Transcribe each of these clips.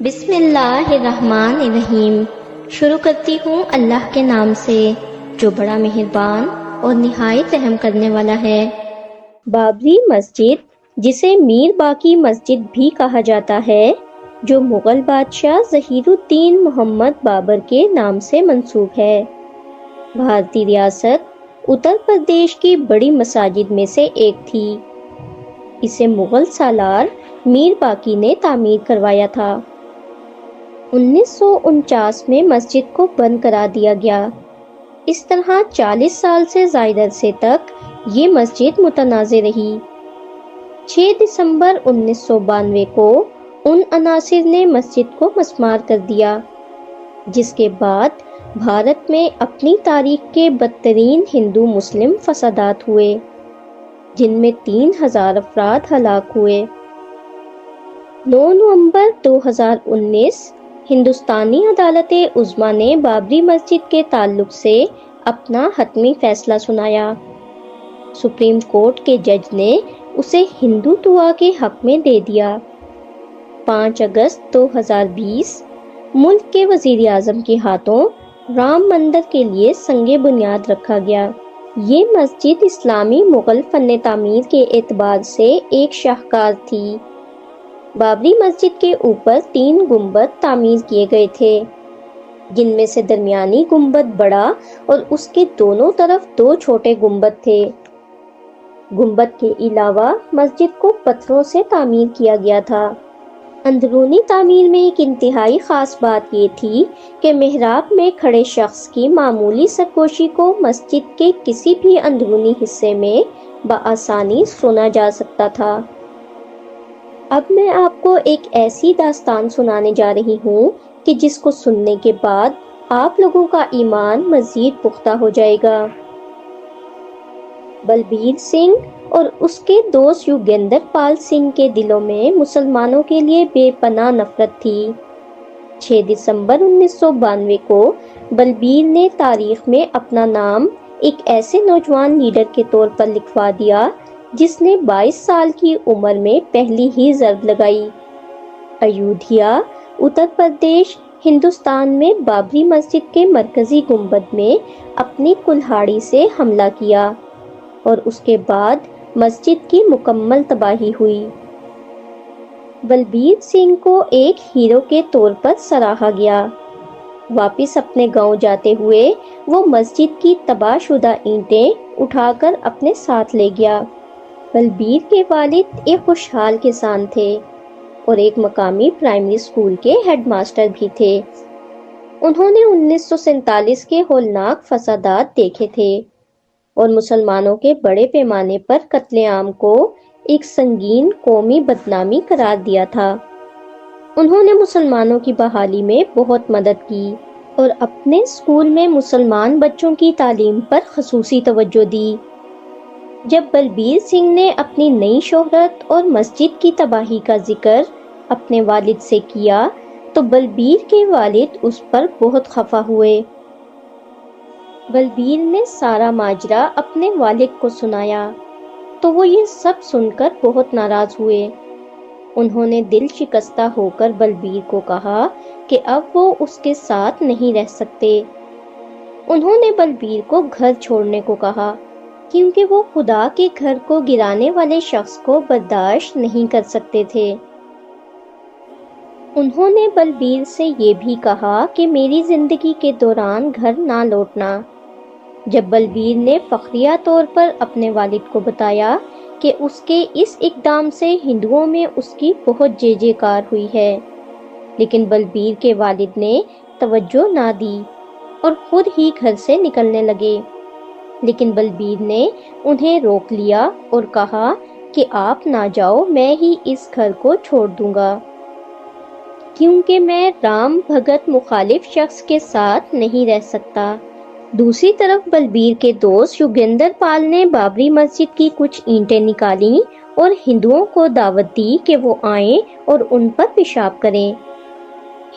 بسم اللہ الرحمن الرحیم۔ شروع کرتی ہوں اللہ کے نام سے جو بڑا مہربان اور نہایت رحم کرنے والا ہے۔ بابری مسجد، جسے میر باقی مسجد بھی کہا جاتا ہے، جو مغل بادشاہ ظہیر الدین محمد بابر کے نام سے منسوب ہے، بھارتی ریاست اتر پردیش کی بڑی مساجد میں سے ایک تھی۔ اسے مغل سالار میر باقی نے تعمیر کروایا تھا۔ 1949 میں مسجد کو بند کرا دیا گیا۔ اس طرح 40 سال سے زائد عرصے تک یہ مسجد متنازع رہی۔ 6 دسمبر 1992 کو ان عناصر نے مسجد کو مسمار کر دیا، جس کے بعد بھارت میں اپنی تاریخ کے بدترین ہندو مسلم فسادات ہوئے، جن میں 3000 افراد ہلاک ہوئے۔ 9 نومبر 2019 ہندوستانی عدالت عظمیٰ نے بابری مسجد کے تعلق سے اپنا حتمی فیصلہ سنایا۔ سپریم کورٹ کے جج نے اسے ہندوتوا کے حق میں دے دیا۔ 5 اگست 2020 ملک کے وزیر اعظم کے ہاتھوں رام مندر کے لیے سنگ بنیاد رکھا گیا۔ یہ مسجد اسلامی مغل فن تعمیر کے اعتبار سے ایک شاہکار تھی۔ بابری مسجد کے اوپر 3 گنبد تعمیر کیے گئے تھے، جن میں سے درمیانی گنبد بڑا اور اس کے دونوں طرف 2 چھوٹے گنبد تھے۔ گنبد کے علاوہ مسجد کو پتھروں سے تعمیر کیا گیا تھا۔ اندرونی تعمیر میں ایک انتہائی خاص بات یہ تھی کہ محراب میں کھڑے شخص کی معمولی سرگوشی کو مسجد کے کسی بھی اندرونی حصے میں بآسانی سنا جا سکتا تھا۔ اب میں آپ کو ایک ایسی داستان سنانے جا رہی ہوں کہ جس کو سننے کے بعد آپ لوگوں کا ایمان مزید پختہ ہو جائے گا۔ بلبیر سنگھ اور اس کے دوست یوگیندر پال سنگھ کے دلوں میں مسلمانوں کے لیے بے پناہ نفرت تھی۔ 6 دسمبر 1992 کو بلبیر نے تاریخ میں اپنا نام ایک ایسے نوجوان لیڈر کے طور پر لکھوا دیا جس نے 22 سال کی عمر میں پہلی ہی ضرب لگائی۔ ایودھیا، اتر پردیش، ہندوستان میں بابری مسجد کے مرکزی گنبد میں اپنی کلہاڑی سے حملہ کیا اور اس کے بعد مسجد کی مکمل تباہی ہوئی۔ بلبیر سنگھ کو ایک ہیرو کے طور پر سراہا گیا۔ واپس اپنے گاؤں جاتے ہوئے وہ مسجد کی تباہ شدہ اینٹیں اٹھا کر اپنے ساتھ لے گیا۔ بلبیر کے والد ایک خوشحال کسان تھے اور ایک مقامی پرائمری اسکول کے ہیڈ ماسٹر بھی تھے۔ انہوں نے 1947 کے ہولناک فسادات دیکھے تھے اور مسلمانوں کے بڑے پیمانے پر قتل عام کو ایک سنگین قومی بدنامی قرار دیا تھا۔ انہوں نے مسلمانوں کی بحالی میں بہت مدد کی اور اپنے اسکول میں مسلمان بچوں کی تعلیم پر خصوصی توجہ دی۔ جب بلبیر سنگھ نے اپنی نئی شہرت اور مسجد کی تباہی کا ذکر اپنے والد سے کیا تو بلبیر کے والد اس پر بہت خفا ہوئے۔ بلبیر نے سارا ماجرا اپنے والد کو سنایا تو وہ یہ سب سن کر بہت ناراض ہوئے۔ انہوں نے دل شکستہ ہو کر بلبیر کو کہا کہ اب وہ اس کے ساتھ نہیں رہ سکتے۔ انہوں نے بلبیر کو گھر چھوڑنے کو کہا کیونکہ وہ خدا کے گھر کو گرانے والے شخص کو برداشت نہیں کر سکتے تھے۔ انہوں نے بلبیر سے یہ بھی کہا کہ میری زندگی کے دوران گھر نہ لوٹنا۔ جب بلبیر نے فخریہ طور پر اپنے والد کو بتایا کہ اس کے اس اقدام سے ہندوؤں میں اس کی بہت جے جے کار ہوئی ہے، لیکن بلبیر کے والد نے توجہ نہ دی اور خود ہی گھر سے نکلنے لگے۔ لیکن بلبیر نے انہیں روک لیا اور کہا کہ آپ نہ جاؤ، میں ہی اس گھر کو چھوڑ دوں گا، کیونکہ میں رام بھگت مخالف شخص کے ساتھ نہیں رہ سکتا۔ دوسری طرف بلبیر کے دوست یوگیندر پال نے بابری مسجد کی کچھ اینٹیں نکالیں اور ہندوؤں کو دعوت دی کہ وہ آئیں اور ان پر پیشاب کریں۔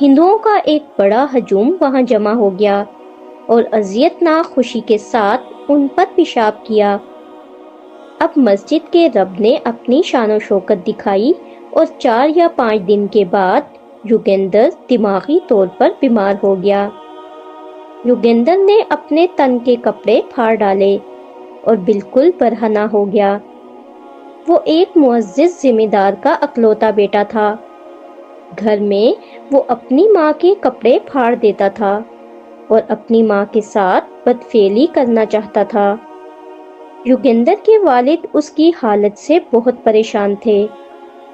ہندوؤں کا ایک بڑا ہجوم وہاں جمع ہو گیا اور اذیت ناک خوشی کے ساتھ ان پر پیشاب کیا۔ اب مسجد کے رب نے اپنی شان و شوکت دکھائی اور 4 یا 5 دن کے بعد یوگیندر دماغی طور پر بیمار ہو گیا۔ یوگیندر نے اپنے تن کے کپڑے پھاڑ ڈالے اور بالکل برہنہ ہو گیا۔ وہ ایک معزز ذمہ دار کا اکلوتا بیٹا تھا۔ گھر میں وہ اپنی ماں کے کپڑے پھاڑ دیتا تھا اور اپنی ماں کے ساتھ بدفعلی کرنا چاہتا تھا۔ یوگیندر کے والد اس کی حالت سے بہت پریشان تھے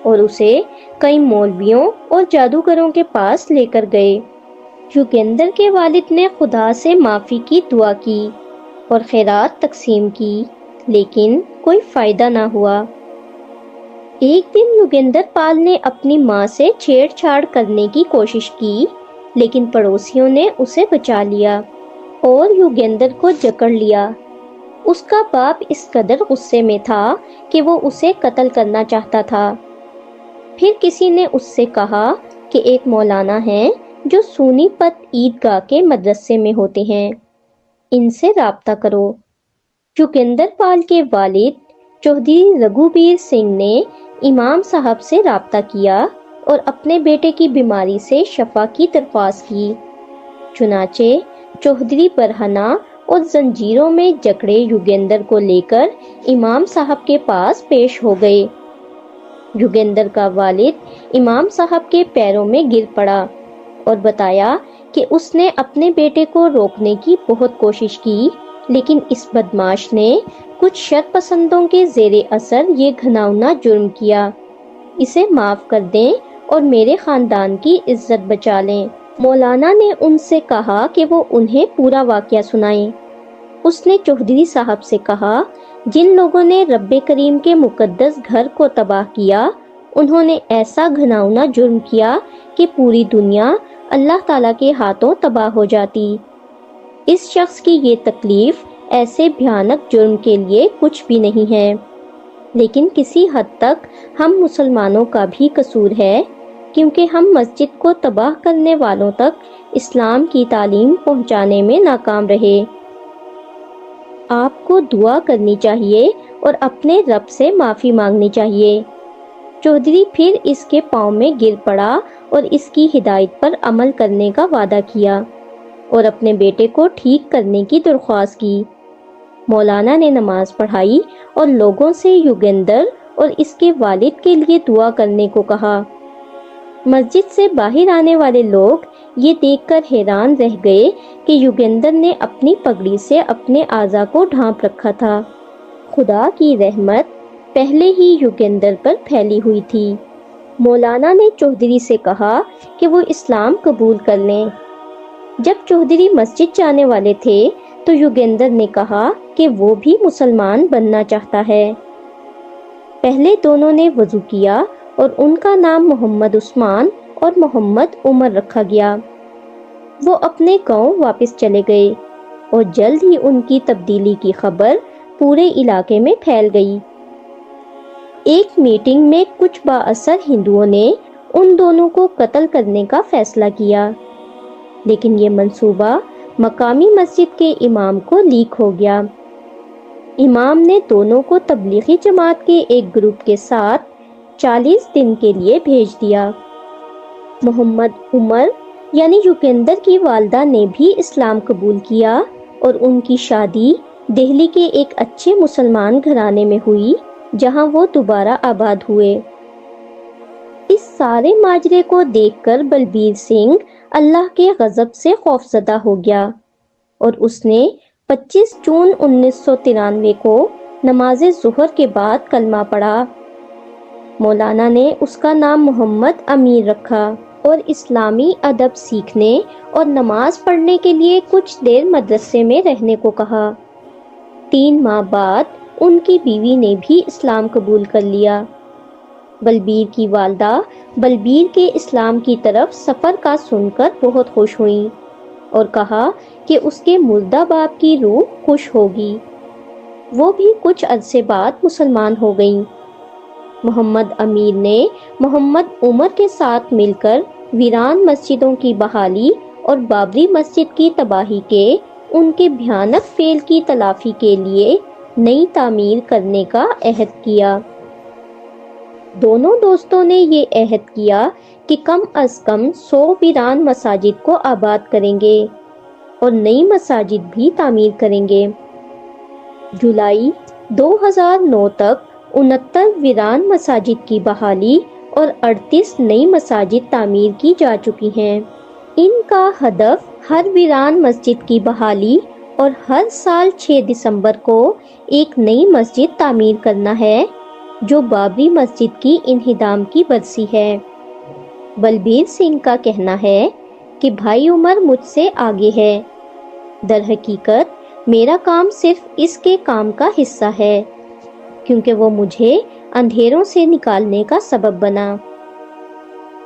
اور اسے کئی مولویوں اور جادوگروں کے پاس لے کر گئے۔ یوگیندر کے والد نے خدا سے معافی کی دعا کی اور خیرات تقسیم کی، لیکن کوئی فائدہ نہ ہوا۔ ایک دن یوگیندر پال نے اپنی ماں سے چھیڑ چھاڑ کرنے کی کوشش کی، لیکن پڑوسیوں نے اسے بچا لیا اور یوگیندر کو جکڑ لیا۔ اس کا باپ اس قدر غصے میں تھا کہ وہ اسے قتل کرنا چاہتا تھا۔ پھر کسی نے اس سے کہا کہ ایک مولانا ہیں جو سونی پت عیدگاہ کے مدرسے میں ہوتے ہیں، ان سے رابطہ کرو۔ یوگیندر پال کے والد چودھری رگھوبیر سنگھ نے امام صاحب سے رابطہ کیا اور اپنے بیٹے کی بیماری سے شفا کی درخواست کی۔ چنانچہ چودھری برہنہ اور زنجیروں میں جکڑے یوگیندر کو لے کر امام صاحب کے پاس پیش ہو گئے۔ یوگیندر کا والد امام صاحب کے پیروں میں گر پڑا اور بتایا کہ اس نے اپنے بیٹے کو روکنے کی بہت کوشش کی، لیکن اس بدماش نے کچھ شر پسندوں کے زیر اثر یہ گھناؤنا جرم کیا۔ اسے معاف کر دیں اور میرے خاندان کی عزت بچا لیں۔ مولانا نے ان سے کہا کہ وہ انہیں پورا واقعہ سنائیں۔ اس نے چودھری صاحب سے کہا، جن لوگوں نے رب کریم کے مقدس گھر کو تباہ کیا، انہوں نے ایسا گھناؤنا جرم کیا کہ پوری دنیا اللہ تعالیٰ کے ہاتھوں تباہ ہو جاتی۔ اس شخص کی یہ تکلیف ایسے بھیانک جرم کے لیے کچھ بھی نہیں ہے، لیکن کسی حد تک ہم مسلمانوں کا بھی قصور ہے، کیونکہ ہم مسجد کو تباہ کرنے والوں تک اسلام کی تعلیم پہنچانے میں ناکام رہے۔ آپ کو دعا کرنی چاہیے اور اپنے رب سے معافی مانگنی چاہیے۔ چودھری پھر اس کے پاؤں میں گر پڑا اور اس کی ہدایت پر عمل کرنے کا وعدہ کیا اور اپنے بیٹے کو ٹھیک کرنے کی درخواست کی۔ مولانا نے نماز پڑھائی اور لوگوں سے یوگیندر اور اس کے والد کے لیے دعا کرنے کو کہا۔ مسجد سے باہر آنے والے لوگ یہ دیکھ کر حیران رہ گئے کہ یوگیندر نے اپنی پگڑی سے اپنے اعضاء کو ڈھانپ رکھا تھا۔ خدا کی رحمت پہلے ہی یوگیندر پر پھیلی ہوئی تھی۔ مولانا نے چودھری سے کہا کہ وہ اسلام قبول کر لیں۔ جب چودھری مسجد جانے والے تھے تو یوگیندر نے کہا کہ وہ بھی مسلمان بننا چاہتا ہے۔ پہلے دونوں نے وضو کیا اور ان کا نام محمد عثمان اور محمد عمر رکھا گیا۔ وہ اپنے گاؤں واپس چلے گئے اور جلد ہی ان کی تبدیلی کی خبر پورے علاقے میں پھیل گئی۔ ایک میٹنگ میں کچھ بااثر ہندوؤں نے ان دونوں کو قتل کرنے کا فیصلہ کیا، لیکن یہ منصوبہ مقامی مسجد کے امام کو لیک ہو گیا۔ امام نے دونوں کو تبلیغی جماعت کے ایک گروپ کے ساتھ 40 دن کے لیے بھیج دیا۔ محمد عمر یعنی یوگیندر کی والدہ نے بھی اسلام قبول کیا اور ان کی شادی دہلی کے ایک اچھے مسلمان گھرانے میں ہوئی، جہاں وہ دوبارہ آباد ہوئے۔ اس سارے ماجرے کو دیکھ کر بلبیر سنگھ اللہ کے غضب سے خوفزدہ ہو گیا اور اس نے 25 جون 1993 کو نماز ظہر کے بعد کلمہ پڑھا۔ مولانا نے اس کا نام محمد امیر رکھا اور اسلامی ادب سیکھنے اور نماز پڑھنے کے لیے کچھ دیر مدرسے میں رہنے کو کہا۔ 3 ماہ بعد ان کی بیوی نے بھی اسلام قبول کر لیا۔ بلبیر کی والدہ بلبیر کے اسلام کی طرف سفر کا سن کر بہت خوش ہوئیں اور کہا کہ اس کے مردہ باپ کی روح خوش ہوگی۔ وہ بھی کچھ عرصے بعد مسلمان ہو گئیں۔ محمد امیر نے محمد عمر کے ساتھ مل کر ویران مسجدوں کی بحالی اور بابری مسجد کی تباہی کے ان کے بھیانک فعل کی تلافی کے لیے نئی تعمیر کرنے کا عہد کیا۔ دونوں دوستوں نے یہ عہد کیا کہ کہ کم از کم 100 ویران مساجد کو آباد کریں گے اور نئی مساجد بھی تعمیر کریں گے۔ جولائی 2009 تک 69 ویران مساجد کی بحالی اور 38 نئی مساجد تعمیر کی جا چکی ہیں۔ ان کا ہدف ہر ویران مسجد کی بحالی اور ہر سال 6 دسمبر کو ایک نئی مسجد تعمیر کرنا ہے، جو بابری مسجد کی انہدام کی برسی ہے۔ بلبیر سنگھ کا کہنا ہے کہ بھائی عمر مجھ سے آگے ہے۔ در حقیقت میرا کام صرف اس کے کام کا حصہ ہے، کیونکہ وہ مجھے اندھیروں سے نکالنے کا سبب بنا۔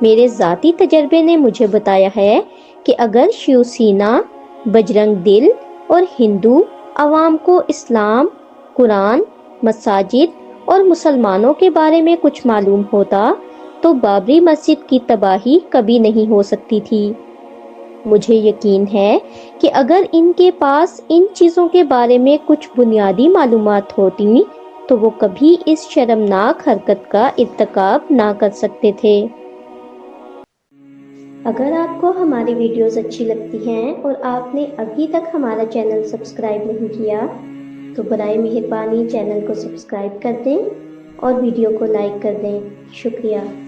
میرے ذاتی تجربے نے مجھے بتایا ہے کہ اگر شیو سینا، بجرنگ دل اور ہندو عوام کو اسلام، قرآن، مساجد اور مسلمانوں کے بارے میں کچھ معلوم ہوتا تو بابری مسجد کی تباہی کبھی نہیں ہو سکتی تھی۔ مجھے یقین ہے کہ اگر ان کے پاس ان چیزوں کے بارے میں کچھ بنیادی معلومات ہوتی تو وہ کبھی اس شرمناک حرکت کا ارتکاب نہ کر سکتے تھے۔ اگر آپ کو ہماری ویڈیوز اچھی لگتی ہیں اور آپ نے ابھی تک ہمارا چینل سبسکرائب نہیں کیا تو برائے مہربانی چینل کو سبسکرائب کر دیں اور ویڈیو کو لائک کر دیں۔ شکریہ۔